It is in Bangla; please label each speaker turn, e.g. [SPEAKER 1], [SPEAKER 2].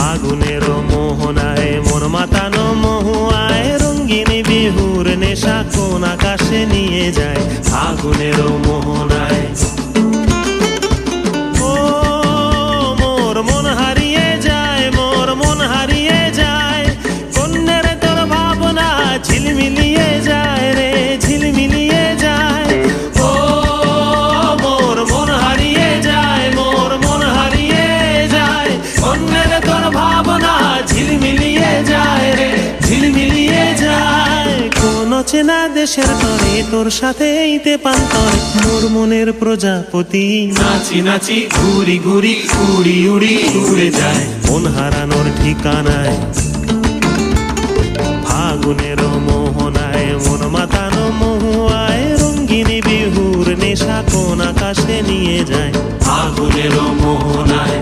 [SPEAKER 1] ফাগুনের মোহনায় মন মাতানো মহুয়ায় রঙিন বিহুর নেশা কোন আকাশে নিয়ে যায় ফাগুনের মোহনায়। ও মোর মন হারিয়ে যায়, মোর মন হারিয়ে যায়, কন্যের তোর ভাবনা ঝিলমিলিয়ে যায় রে ঝিলমিলিয়ে যায়। ও মোর মন হারিয়ে যায়, মোর মন হারিয়ে যায়, কন্যের তোর ভাবনা ঝিলমিলিয়ে যায় রে ঝিলমিলিয়ে যায়। কোন চেনা দেশের তরে তোর সাথে এইতে পান্তরে মোর মনের প্রজাপতি নাচি নাচি ঘুরি ঘুরি উড়ি উড়ি উড়ে যায় মন হারানোর ঠিকানায়। ফাগুনের মোহনায় মন মাতানো মহুয়ায় রঙিন বিহুর নেশা কোন আকাশে নিয়ে যায় ফাগুনের মোহনায়।